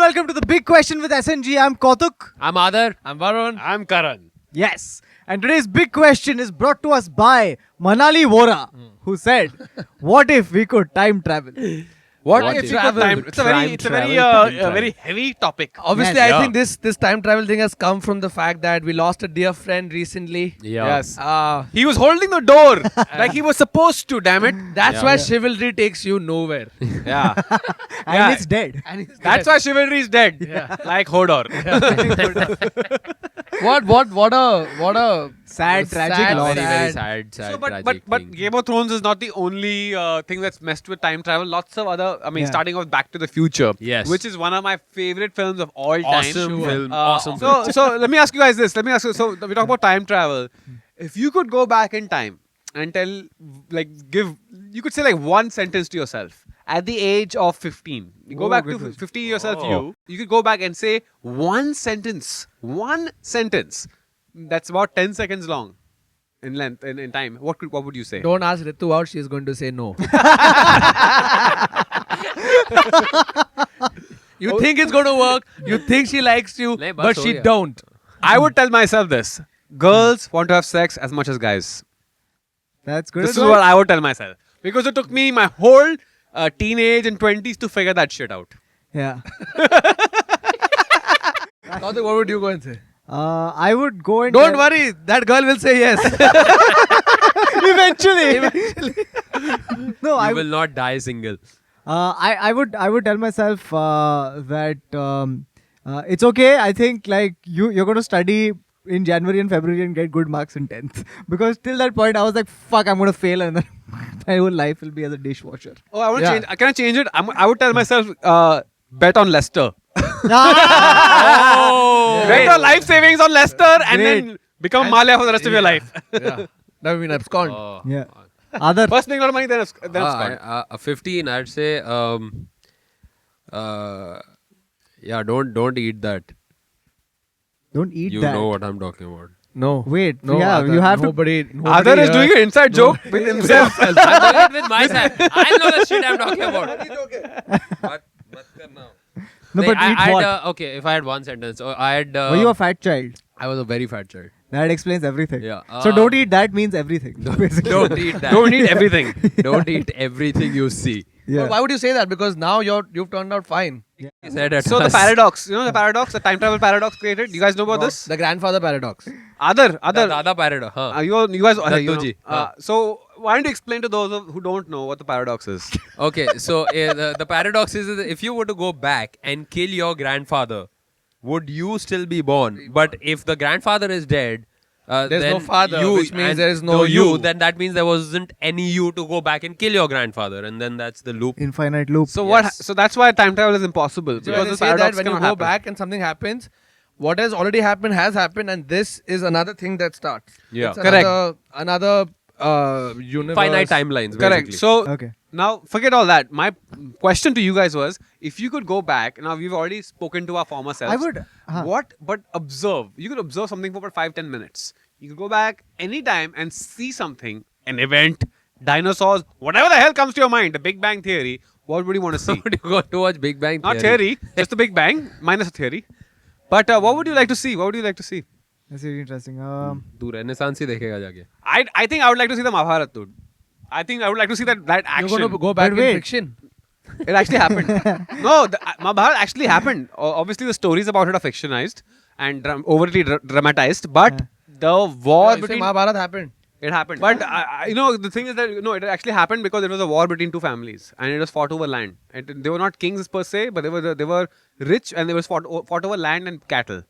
welcome to the big question with SNG. I'm Kautuk. I'm Adar. I'm Varun. I'm Karan. Yes. And today's big question is brought to us by Manali Vora, who said, what if we could time travel? What What if if you could travel? It's a very, very heavy topic. Obviously, Yeah. I think this time travel thing has come from the fact that we lost a dear friend recently. Yes. Uh, He was holding the door like he was supposed to. Damn it. that's why chivalry takes you nowhere. Yeah. And Yeah. it's dead. And That's why chivalry is dead. Like Hodor. what a Sad, tragic loss. Very sad, So, tragic but thing. Game of Thrones is not the only thing that's messed with time travel. Lots of other. I mean, Yeah. starting with Back to the Future. Yes. Which is one of my favorite films of all time. Awesome film. Awesome So let me ask you guys this. Let me ask you. So we talk about time travel. If you could go back in time and you could say like one sentence to yourself at the age of 15. You go Oh, back good to question. 15 yourself. Oh. You could go back and say one sentence. One sentence. That's about 10 seconds long in length in time. What would you say? Don't ask Ritu out. She's going to say no. You think it's going to work. You think she likes you, Nahin, but bas she ho gaya. don't. I would tell myself this. Girls want to have sex as much as guys. That's good. This is advice. what I would tell myself. Because it took me my whole teenage and 20s to figure that shit out. Yeah. Kautuk, what would you go and say? I would go and Don't worry. That girl will say yes. Eventually. No, You I will not die single. I would tell myself that it's okay. I think like you're going to study in January and February and get good marks in 10th, because till that point I was like, fuck, I'm going to fail and then my whole life will be as a dishwasher. Oh, I want to Yeah. change. Can I change it? I would tell myself, bet on Leicester. Bet your life savings on Leicester and then become Malia for the rest of your life. Yeah. That would mean abscond. Oh. Yeah. Other First make a lot of money, then abscond. 15, I'd say, yeah, don't eat that. don't eat You that. know what I'm talking about. No. Wait, No, yeah, Adar, you have nobody, to. nobody Other is here- doing an inside joke with himself. I'm doing it with myself. I know the shit I'm talking about. But now. No, but eat I'd, what? okay, if I had one sentence, or I'd. Were you a fat child? I was a very fat child. That explains everything. Yeah. So don't eat that means everything. basically. Don't eat that. Don't eat everything. Don't eat everything you see. Yeah. Well, why would you say that? Because now you've turned out fine. He said at So the us. paradox, you know the paradox, the time travel paradox created. You guys know about this? The grandfather paradox. Other. Dada paradox. Huh. You guys. Dattuji. So why don't you explain to those who don't know what the paradox is? Okay, so the paradox is that if you were to go back and kill your grandfather, would you still be born? But if the grandfather is dead, There's then no father, you, which means and there is no you. Then that means there wasn't any you to go back and kill your grandfather, and then that's the loop. Infinite loop. So Yes. So that's why time travel is impossible. So Because they this say that paradox when you cannot go happen. back and something happens, what has already happened has happened, and this is another thing that starts. Yeah. It's Correct. Another universe. Finite timelines. Correct. Basically. So Okay. now forget all that. My question to you guys was, if you could go back, now we've already spoken to our former selves. I would. But observe. You could observe something for about 5-10 minutes. You could go back anytime and see something, an event, dinosaurs, whatever the hell comes to your mind, the Big Bang Theory. What would you want to see? would you go to watch Big Bang Not theory, just the Big Bang, minus a theory. But what would you like to see? What would you like to see? That's really interesting. तू Renaissance ही देखेगा जाके. I think I would like to see the Mahabharata, dude. I think I would like to see that You're action. going to go back But in wait. fiction. It actually happened. No, the Mahabharata actually happened. Obviously, the stories about it are fictionized and overly dramatized. But the war You say between Mahabharata happened. it happened. But the thing is that it actually happened because it was a war between two families and it was fought over land. They were not kings per se, but they were rich and they was fought over land and cattle.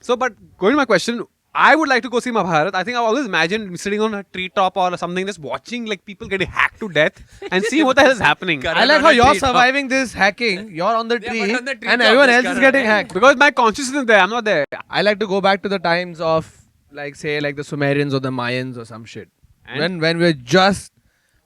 So, but going to my question, I would like to go see Mahabharata. I think I've always imagined sitting on a treetop or something, just watching like people getting hacked to death and seeing what the hell is happening. Correct. I like on how a you're tree top. surviving this hacking. You're on the Yeah, tree, but on the tree and top, everyone this else is current, getting eh? hacked. Because my consciousness is there, I'm not there. I like to go back to the times of, like, say, like the Sumerians or the Mayans or some shit. And? When we're just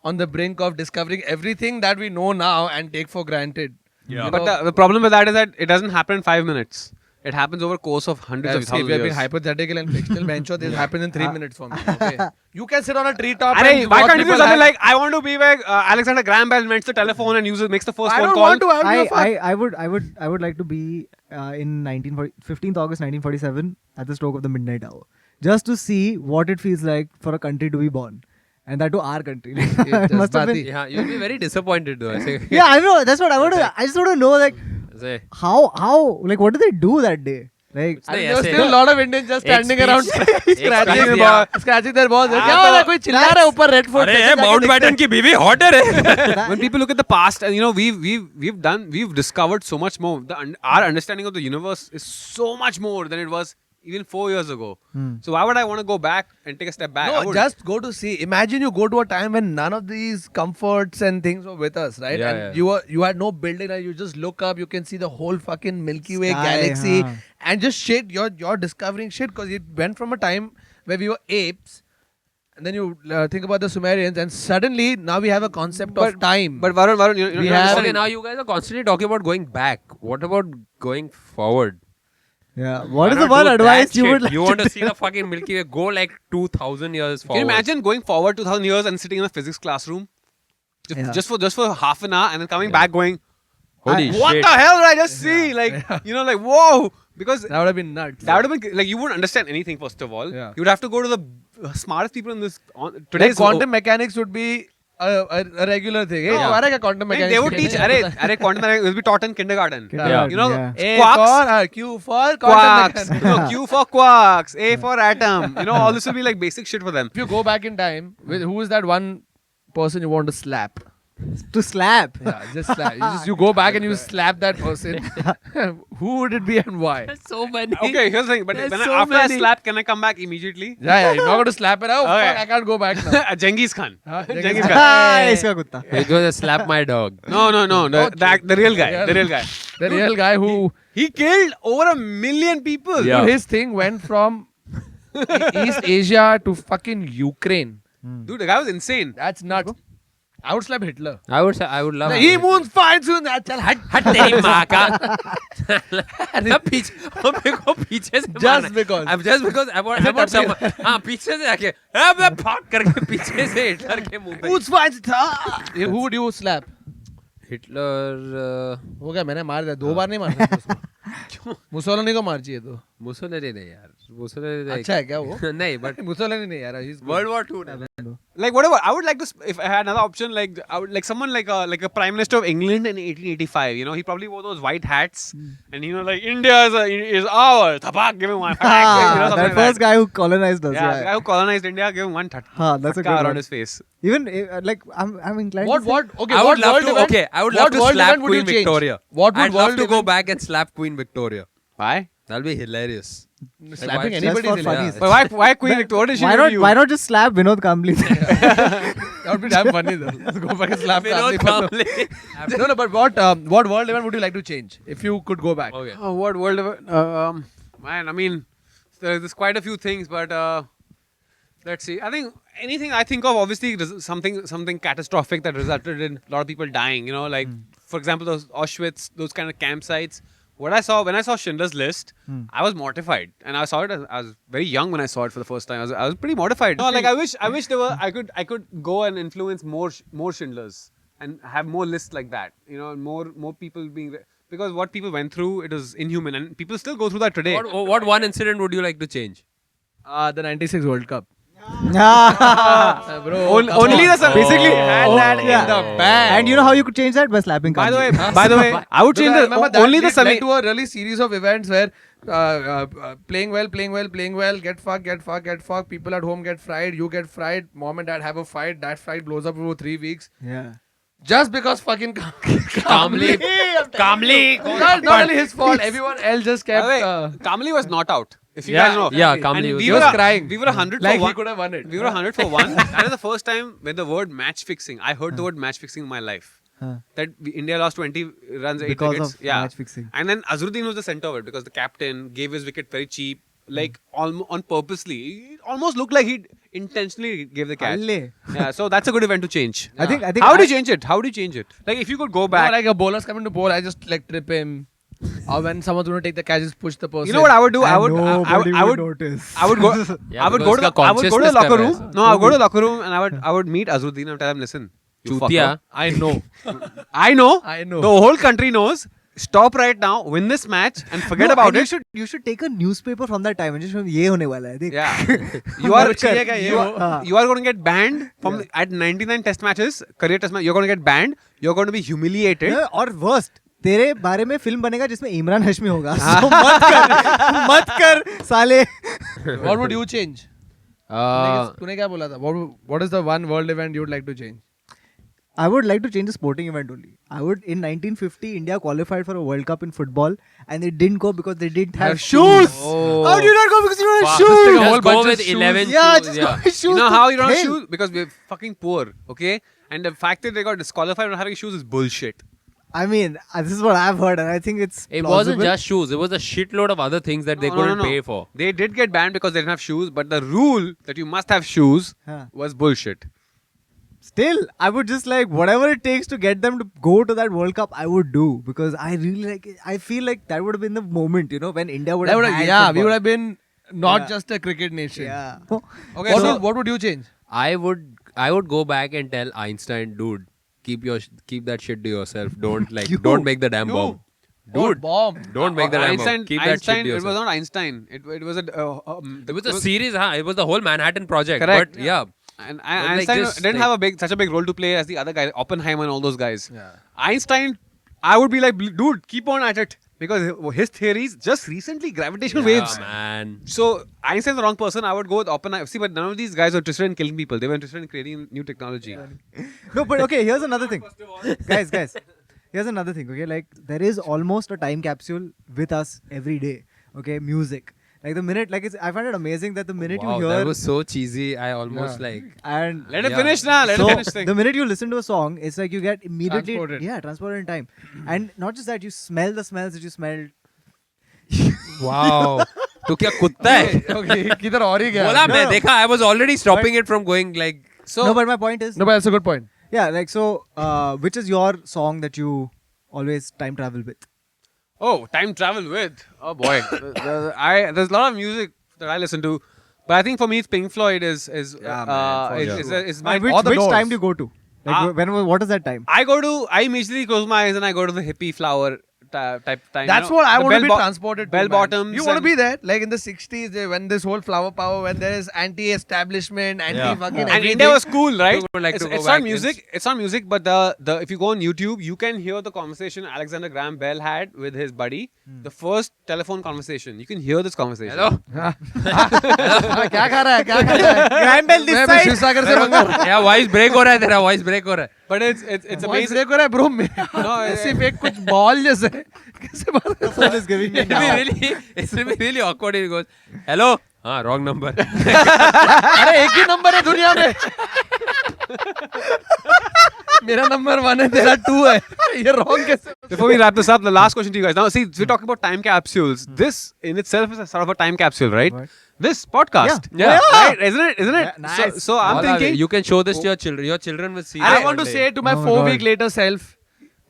on the brink of discovering everything that we know now and take for granted. Yeah. But the problem with that is that it doesn't happen in 5 minutes. It happens over course of hundreds of See, thousands we of are being years. hypothetical and fictional. Bencho, this happens in 3 minutes for me. Okay. You can sit on a treetop. Arey, and why watch can't you do people something hack. like I want to be where Alexander Graham Bell invents the telephone and makes the first I phone don't call. want to. I don't give a fuck. I would like to be in 15th August 1947 at the stroke of the midnight hour, just to see what it feels like for a country to be born, and that to our country. It must have been. Yeah, you'll be very disappointed though. I say, Yeah, I know. That's what I want to. I just want to know, like, say, how, like, what did they do that day? Like, नहीं, There was ऐसे- still a lot of Indians just standing around speech scratching their balls. क्या हो रहा है? कोई चिल्ला रहा है ऊपर Red Fort अरे से, ये जाके माउंट देखते बैटन हैं। की बीवी हॉट है रे When people look at the past, and we've discovered so much more. Our understanding of the universe is so much more than it was even 4 years ago. So why would I want to go back and take a step back? I No, would. just go to see. Imagine you go to a time when none of these comforts and things were with us, right? Yeah, and yeah. you had no building, and you just look up, you can see the whole fucking Milky Way Sky, galaxy, huh. and just shit. You're discovering shit because it went from a time where we were apes, and then you think about the Sumerians, and suddenly now we have a concept of time. But Varun, you We know, have- Okay, now you guys are constantly talking about going back. What about going forward? yeah, what Why is the not one do advice that you shit? would like You to want to do? see the fucking Milky Way? Go like 2,000 years Can forward. you imagine going forward 2,000 years and sitting in a physics classroom? Yeah. Just for half an hour and then coming back going, Holy what shit. the hell did I just see? Like, like, whoa. Because that would have been nuts. that would have been, like, you wouldn't understand anything, first of all. Yeah. You would have to go to the smartest people in this. Like Today's quantum mechanics would be a regular thing. Hey, Yeah. तुम्हारे क्या quantum They mechanics? would teach, quantum mechanics will be taught in kindergarten. Kindergarten, You know, yeah. A quarks. for Q for quantum Quarks. mechanics. No, Q for quarks. A for atom. All this will be like basic shit for them. If you go back in time, who is that one person you want to slap? To slap. Yeah, just slap. You go back and you slap that person. Who would it be and why? So many. Okay, here's the thing. But There's when so after I many. slap, can I come back immediately? Yeah, you're not going to slap it. Oh, Okay. fuck, I can't go back now. Genghis Khan. Genghis Khan. Ah, इसका कुत्ता. Hey, go just slap my dog. No. The real guy. The real guy. The real guy who, He killed over 1 million people. Yeah. his thing went from East Asia to fucking Ukraine. Dude, the guy was insane. That's nuts. I would slap Hitler. I would love. He moons fine soon. चल हट. हट तेरी माँ का ना पीछे मेरे को पीछे से Just because. just because I want someone हाँ पीछे से आके मैं भाग करके पीछे से हिटलर के मुंह पे Moons fine था. Who would you slap? Hitler हो गया मैंने मार दिया 2 बार नहीं मार सकता उसको. मुसोलिनी को मार चाहिए तो. मुसोलिनी नहीं यार मुसोलिनी अच्छा है क्या वो? नहीं but मुसोलिनी नहीं यार. He's good. World War II Like whatever, I would like to. If I had another option, like I would like someone like a prime minister of England in 1885. He probably wore those white hats, and like India is ours. Thapak, give him one. Ah, something that like first guy who colonized us. Yeah, the Yeah. guy who colonized India, give him one That's a thatka good around one. his face. Even like I'm inclined. What to say, what? Okay. I what would love world to event- okay I would what love to world slap event would you Queen change? Victoria What would I'd love world to go event- back and slap Queen Victoria Why? that'll be hilarious Slapping Like, anybody for is funny. hilarious. But why Queen Victoria? Did she why do not? you? Why not just slap Vinod Kambli? That would be damn funny though. Let's go back and slap Vinod Kambli. Kambli. No, but what world event would you like to change if you could go back? Okay. Oh, what world? Man, I mean, there's quite a few things, but let's see. I think anything I think of, obviously, something catastrophic that resulted in a lot of people dying. Like for example, those Auschwitz, those kind of campsites. When I saw Schindler's List, I was mortified, and I saw it. I was very young when I saw it for the first time. I was pretty mortified. No, like I wish there were. I could go and influence more Schindlers and have more lists like that. More people being. Because what people went through, it was inhuman, and people still go through that today. What one incident would you like to change? The '96 World Cup. Bro, Only the Basically, had that in the bag. And you know how you could change that by slapping. By the Kambli. way, I would change only the led semi. to a really series of events where playing well, get fucked. People at home get fried. You get fried. Mom and dad have a fight. That fight blows up over 3 weeks. Yeah. Just because fucking Kamli. Not only his fault. Everyone else just By the kept. way, Kamli was not out. If you Yeah, guys know. yeah, And Kamli we was were crying. We were 100 like for he one. could have won it. We were 100 for one. That is the first time when the word match fixing. I heard the word match fixing in my life. That India lost 20 runs, 8 Because wickets. of Yeah. match fixing. And then Azharuddin was the center of it because the captain gave his wicket very cheap, like on purposely. It almost looked like he intentionally gave the catch. Alle. Yeah, so that's a good event to change. I think How do you change it? Like if you could go No, back. like a bowler's coming to bowl, I just like trip him. Or when someone's going to take the catch, just push the person. You know what I would do? I would Nobody I would notice. I would go. Yeah, I would because go to उसका I would go to the consciousness locker कर रहा है room. No, I would go to the locker room and I would meet Azruddin and tell him, listen, you चूतिया. fucker. I know. I know. I know. The whole country knows. Stop right now. Win this match and forget No, about and it. You should take a newspaper from that time and just show ये होने वाला है देख. Yeah. You are चाहिएगा ये वो. you are going to get banned from at 99 test matches, career test match. You're going to get banned. You're going to be humiliated. Yeah, और worst तेरे बारे में फिल्म बनेगा जिसमें इमरान हाशमी होगा. So मत कर साले. What would you change? Uh, तूने क्या बोला था? What is the one world event you would like to change? I would like to change the sporting event only. I would in 1950 India qualified for a World Cup in football and they didn't go because they didn't have shoes. Oh. How do you not go because you don't have Just take shoes? a whole just go bunch of with shoes. 11 Yeah, shoes. just Yeah. go with shoes. You know to how you don't have hell. shoes? Because we're fucking poor, okay? And the fact that they got disqualified for having shoes is bullshit. I mean, this is what I've heard and I think it's It plausible. wasn't just shoes. It was a shitload of other things that they couldn't pay for. They did get banned because they didn't have shoes, but the rule that you must have shoes Huh. was bullshit. Still, I would just like whatever it takes to get them to go to that World Cup, I would do because I really like it. I feel like that would have been the moment, you know, when India would That have would have, had yeah, we football. would have been not Yeah. just a cricket nation. Yeah. Okay, What would you change? I would go back and tell Einstein, dude, keep that shit to yourself. Don't make the damn bomb. Dude, bomb. don't make the damn Einstein, bomb. Keep that shit Einstein, to it was yourself. not Einstein. It was a. It was a series, huh? It was the whole Manhattan Project. Correct. But yeah. And like Einstein this, didn't like- have such a big role to play as the other guys, Oppenheimer and all those guys. Yeah. Einstein, I would be like, dude, keep on at it because his theories just recently gravitational waves. Man. So Einstein's the wrong person. I would go with Oppenheimer. See, but none of these guys were interested in killing people. They were interested in creating new technology. No, but okay, here's another thing. guys. Here's another thing, okay? Like, there is almost a time capsule with us every day, okay? Music. Like, the minute, like, I find it amazing that the minute Wow, you hear. that was so cheesy. I almost like. And Let it Yeah. finish now. Let so, it finish. Thing. the minute you listen to a song, it's like you get immediately. Transported. Yeah, transported in time. And not just that, you smell the smells that you smelled. Wow. तू क्या कुत्ता है? Okay, किधर और ही गया? बोला No, मैं no. देखा. I was already stopping it from going like. So No, but my point is. No, but that's a good point. Yeah, like, so, which is your song that you always time travel with? Oh, time travel with. Oh boy, there's a lot of music that I listen to, but I think for me it's Pink Floyd is my And which Or the Doors. time do you go to? Like, what is that time? I immediately close my eyes and I go to the hippie flower type time. That's you know, what I the want to be bell transported to. bell man. bottoms. You want to and- be there, like in the 60s, when this whole flower power, when there is anti-establishment, anti-fucking And everything. India was cool, right? would like to go it's back not music. It's not music, but the if you go on YouTube, you can hear the conversation Alexander Graham Bell had with his buddy. The first telephone conversation. You can hear this conversation. Hello. क्या खा रहा है? क्या खा रहा है? Graham Bell this मैं side. Shivsagar से मंगा रहा हूँ. Yeah, voice break हो रहा है तेरा. Voice break हो रहा है. But it's Voice amazing. break हो रहा है, bro. ऐसे फेक कुछ बॉल जैसे. कैसे बात The phone is giving me It's now. really, really awkward. He goes, hello. हाँ, wrong number. अरे एक ही नंबर है दुनिया में. मेरा नंबर 1 है, तेरा 2 है. ये wrong कैसे? Before we wrap this up, the last question to you guys. Now, see, we're talking about time capsules. This in itself is a sort of a time capsule, right? What? This podcast. Yeah. Right? Isn't it? Isn't it? Yeah, nice. So I'm Wala, thinking. you can show this to your children. Your children will see. I this want to one say day. to my Oh my 4-week God. later self,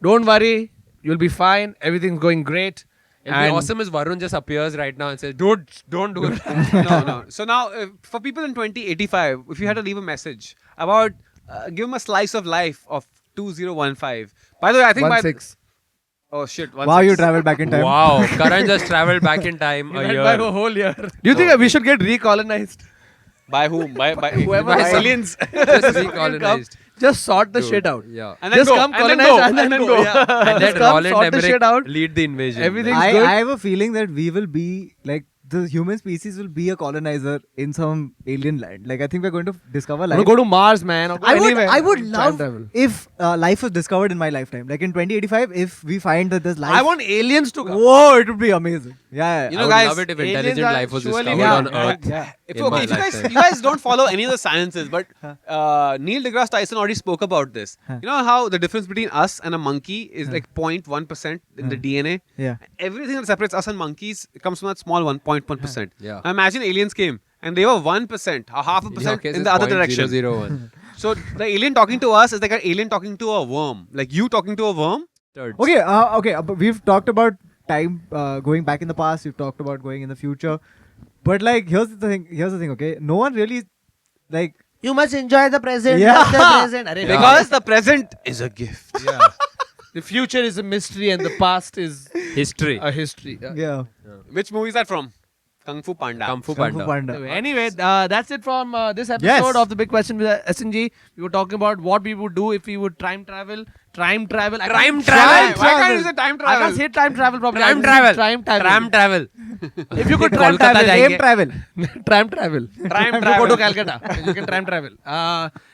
don't worry, you'll be fine. Everything's going great. It'll be awesome if Varun just appears right now and says, dude, don't do it. No. So now, for people in 2085, if you had to leave a message about, give them a slice of life of 2015. By the way, I think 1-6. Oh shit! Wow, you traveled back in time. Wow. Karan just traveled back in time a Went year. by a whole year. Do you think we should get recolonized? By whom? By Whoever by wants. aliens. Just recolonized. Just sort the Dude, shit out. Yeah. And then Just go. come And then colonize go. and then go. Yeah. And Just let come Roland sort the shit out. Emmerich lead the invasion. Everything's I good. have a feeling that we will be like the human species will be a colonizer in some alien land. Like I think we're going to discover I'm life. gonna go to Mars, man. Or go anywhere. I would Time love travel. if life was discovered in my lifetime. Like in 2085, if we find that there's life. I want aliens to come. Whoa, it would be amazing. Yeah. You I know, would guys, love it if aliens intelligent are life was surely- discovered Yeah, on yeah, Earth. yeah. If, in okay, my if you lifetime. guys don't follow any of the sciences, but Neil deGrasse Tyson already spoke about this. You know how the difference between us and a monkey is like 0.1% in the DNA? Yeah. Everything that separates us and monkeys comes from that small 1.1%. Yeah. Now imagine aliens came and they were 1%, a half a percent in the other direction. 0.001. So the alien talking to us is like an alien talking to a worm. Like you talking to a worm. Okay. Okay. But we've talked about time going back in the past. You've talked about going in the future. But like, here's the thing. Okay, no one really like. You must enjoy the present. Yeah. Love the present. Arey, Because the present is a gift. Yeah. The future is a mystery and the past is History. a history. Yeah. Which movie is that from? Kung Fu Panda. Kung Fu Kung Fu Panda. Panda. Anyway, that's it from this episode Yes. of The Big Question with SNG. We were talking about what we would do if we would time travel. Time travel. I Time can't- travel. Why can't you say time I travel? can't say time travel properly. Tram I travel. say Time travel. Tram travel. If you could time Kolkata travel, jayenge. Time travel. time travel. Time You go travel. to Calcutta. You can time travel.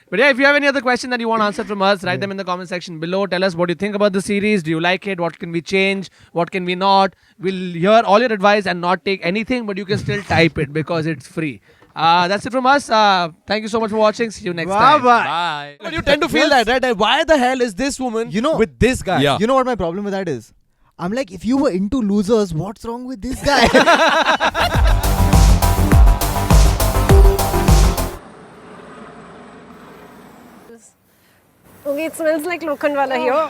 But yeah, if you have any other question that you want answered from us, write them in the comment section below. Tell us what you think about the series. Do you like it? What can we change? What can we not? We'll hear all your advice and not take anything, but you can still type it because it's free. That's it from us. Thank you so much for watching. See you next time. Bye. Bye. But you tend to feel that, right? That why the hell is this woman with this guy? Yeah. You know what my problem with that is? I'm like, if you were into losers, what's wrong with this guy? Okay, it smells like Lokhand wala here.